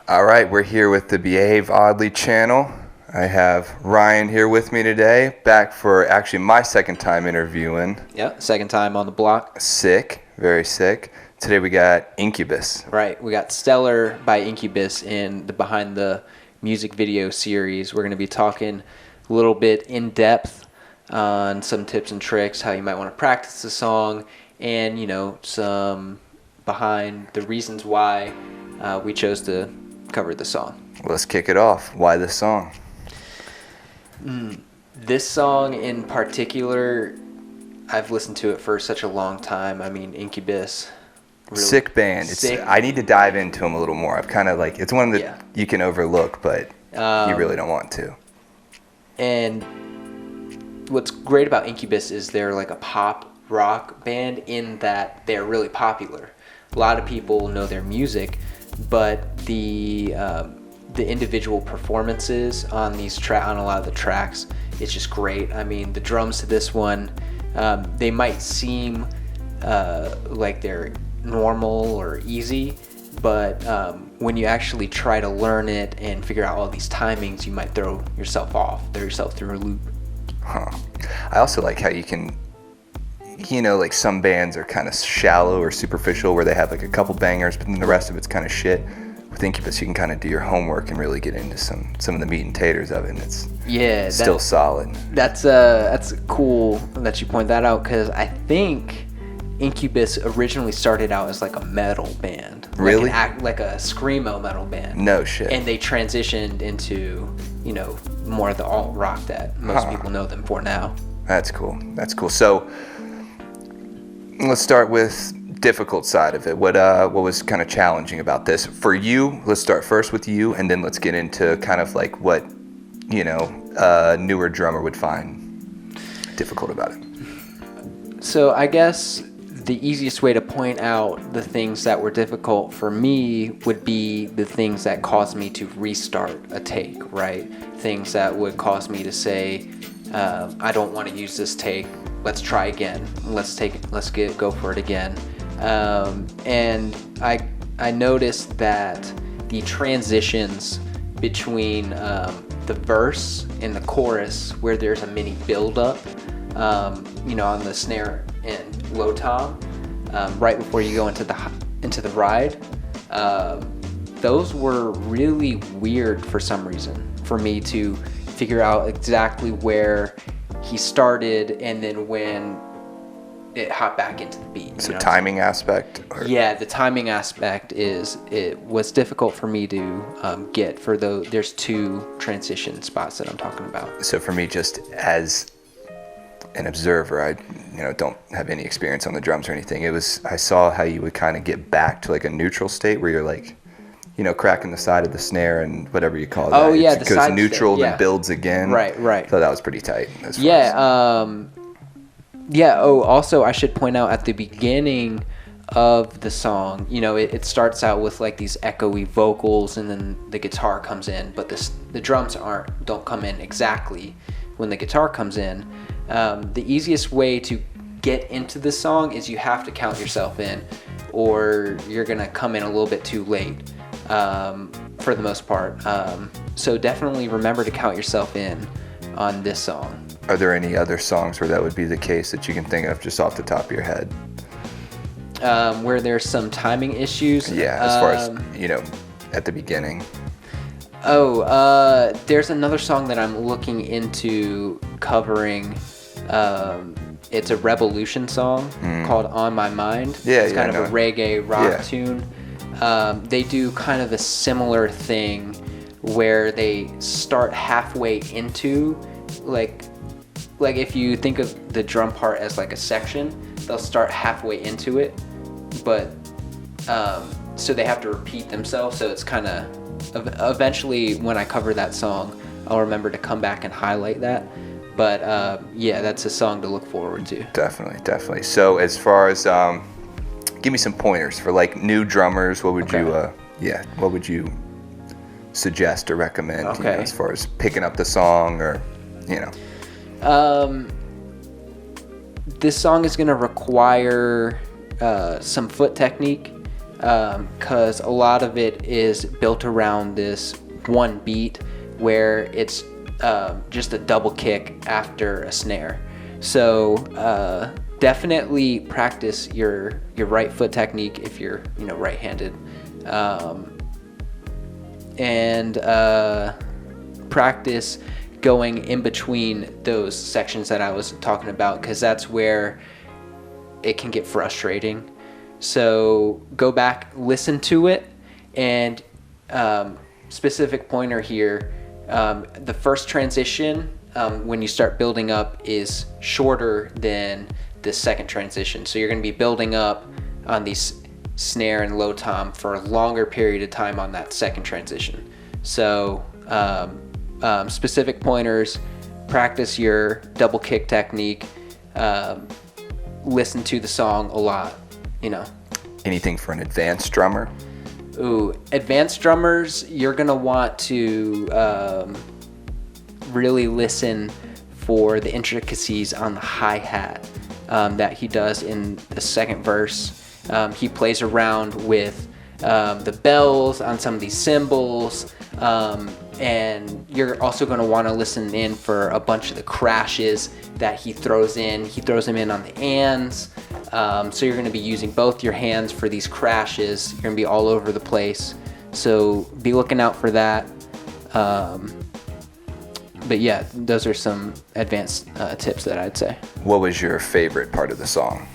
All right, we're here with the Behave Oddly channel. I have Ryan here with me today, back for actually my second time interviewing. Yep, second time on the block. Sick, very sick. Today we got Incubus. Right, we got Stellar by Incubus in the Behind the Music video series. We're going to be talking a little bit in depth on some tips and tricks, how you might want to practice the song, and, some behind the reasons why we chose to cover the song. Let's kick it off. Why this song? This song in particular, I've listened to it for such a long time. I mean, Incubus. Really sick band. I need to dive into them a little more. I've kind of it's one that you can overlook, but you really don't want to. And what's great about Incubus is they're like a pop rock band in that they're really popular. A lot of people know their music, but the individual performances on on a lot of the tracks, it's just great. I mean, the drums to this one, they might seem like they're normal or easy, but when you actually try to learn it and figure out all these timings, you might throw yourself through a loop. I also like how you can, like some bands are kind of shallow or superficial where they have like a couple bangers, but then the rest of it's kind of shit. With Incubus, you can kind of do your homework and really get into some of the meat and taters of it, and it's still solid. That's cool that you point that out, because I think Incubus originally started out as like a metal band. Really? Like a screamo metal band. No shit. And they transitioned into, more of the alt rock that most people know them for now. That's cool. So let's start with difficult side of it. What was kind of challenging about this for you? Let's start first with you, and then let's get into kind of like what a newer drummer would find difficult about it. So I guess the easiest way to point out the things that were difficult for me would be the things that caused me to restart a take, right? Things that would cause me to say, I don't want to use this take. Let's try again. Let's go for it again. And I noticed that the transitions between the verse and the chorus, where there's a mini build-up, on the snare and low tom, right before you go into the ride, those were really weird for some reason for me to figure out exactly where he started and then when it hopped back into the beat. So timing aspect? Yeah, the timing aspect it was difficult for me to get for there's two transition spots that I'm talking about. So for me, just as an observer, I don't have any experience on the drums or anything. I saw how you would kind of get back to like a neutral state where you're like, cracking the side of the snare and whatever you call it. Oh yeah, it goes neutral, then builds again. Right. So that was pretty tight. Yeah. Oh, also I should point out at the beginning of the song, it starts out with like these echoey vocals, and then the guitar comes in, but the drums don't come in exactly when the guitar comes in. The easiest way to get into the song is you have to count yourself in, or you're gonna come in a little bit too late, for the most part. So definitely remember to count yourself in on this song. Are there any other songs where that would be the case that you can think of just off the top of your head? Where there's some timing issues? Yeah, as far as, at the beginning. There's another song that I'm looking into covering. It's a Revolution song called On My Mind. It's kind of a reggae rock tune. They do kind of a similar thing where they start halfway into, like if you think of the drum part as like a section, they'll start halfway into it, but so they have to repeat themselves. So it's kind of eventually when I cover that song, I'll remember to come back and highlight that. But that's a song to look forward to. Definitely. So as far as give me some pointers for like new drummers. What would what would you suggest or recommend? As far as picking up the song or This song is going to require some foot technique. because a lot of it is built around this one beat where it's just a double kick after a snare. So definitely practice your right foot technique if you're right-handed, and practice going in between those sections that I was talking about, because that's where it can get frustrating. So go back, listen to it, and specific pointer here, the first transition when you start building up is shorter than the second transition. So you're going to be building up on these snare and low tom for a longer period of time on that second transition. So specific pointers, practice your double kick technique, listen to the song a lot, Anything for an advanced drummer? Ooh, advanced drummers, you're going to want to really listen for the intricacies on the hi-hat that he does in the second verse. He plays around with the bells on some of these cymbals, and you're also going to want to listen in for a bunch of the crashes that he throws in. He throws them in on the ands, so you're going to be using both your hands for these crashes. You're going to be all over the place, so be looking out for that. But yeah, those are some advanced tips that I'd say. What was your favorite part of the song?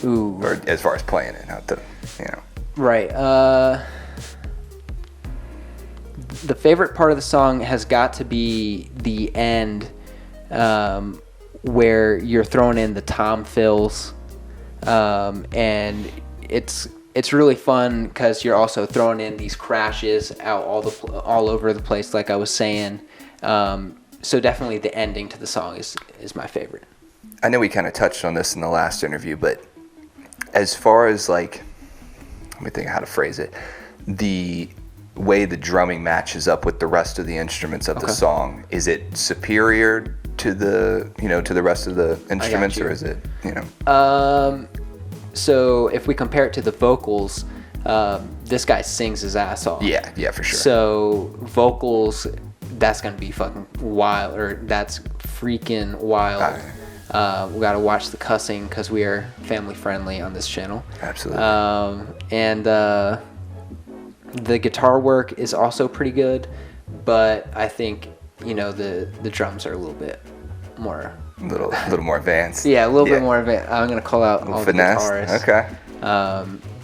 Ooh. Or as far as playing it, not the, Right. The favorite part of the song has got to be the end, where you're throwing in the tom fills, and it's really fun because you're also throwing in these crashes out all over the place, like I was saying. So definitely the ending to the song is my favorite. I know we kind of touched on this in the last interview, but as far as let me think how to phrase it, the way the drumming matches up with the rest of the instruments of the song, is it superior to the to the rest of the instruments, or is it So if we compare it to the vocals, this guy sings his ass off. Yeah, for sure. So vocals, that's gonna be fucking wild, or that's freaking wild. We gotta watch the cussing because we are family friendly on this channel. Absolutely. And the guitar work is also pretty good, but I think the drums are a little bit more. A little more advanced. Yeah, a little bit more advanced. I'm gonna call out all finesse. the guitarists. Okay.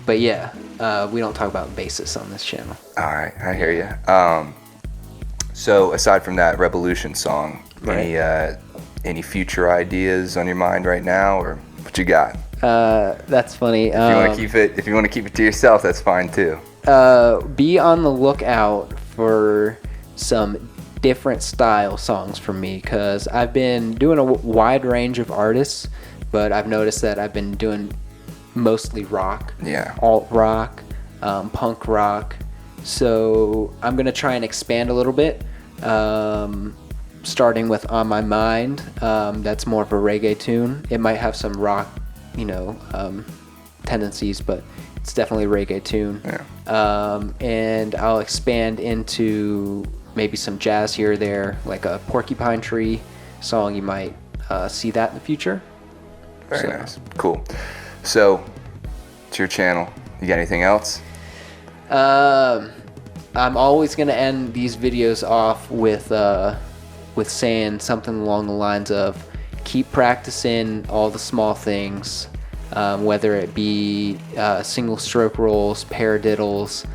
But yeah, we don't talk about bassists on this channel. All right, I hear you. So aside from that Revolution song, Right. Any future ideas on your mind right now, or what you got? That's funny. If you want to keep it to yourself, that's fine too. Be on the lookout for some different style songs from me, because I've been doing a wide range of artists, but I've noticed that I've been doing mostly rock, alt rock, punk rock. So I'm gonna try and expand a little bit, starting with On My Mind. That's more of a reggae tune. It might have some rock, tendencies, but it's definitely a reggae tune. And I'll expand into maybe some jazz here or there, like a Porcupine Tree song. You might see that in the future. Very nice. Cool. So it's your channel. You got anything else? I'm always gonna end these videos off with saying something along the lines of keep practicing all the small things, whether it be single stroke rolls, paradiddles.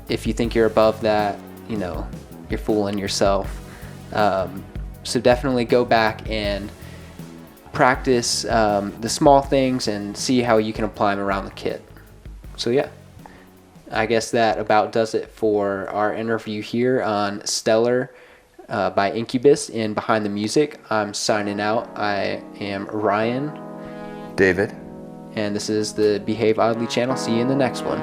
If you think you're above that, you're fooling yourself. So definitely go back and practice the small things and see how you can apply them around the kit. So yeah, I guess that about does it for our interview here on Stellar by Incubus in Behind the Music. I'm signing out. I am Ryan. David. And this is the Behave Oddly channel. See you in the next one.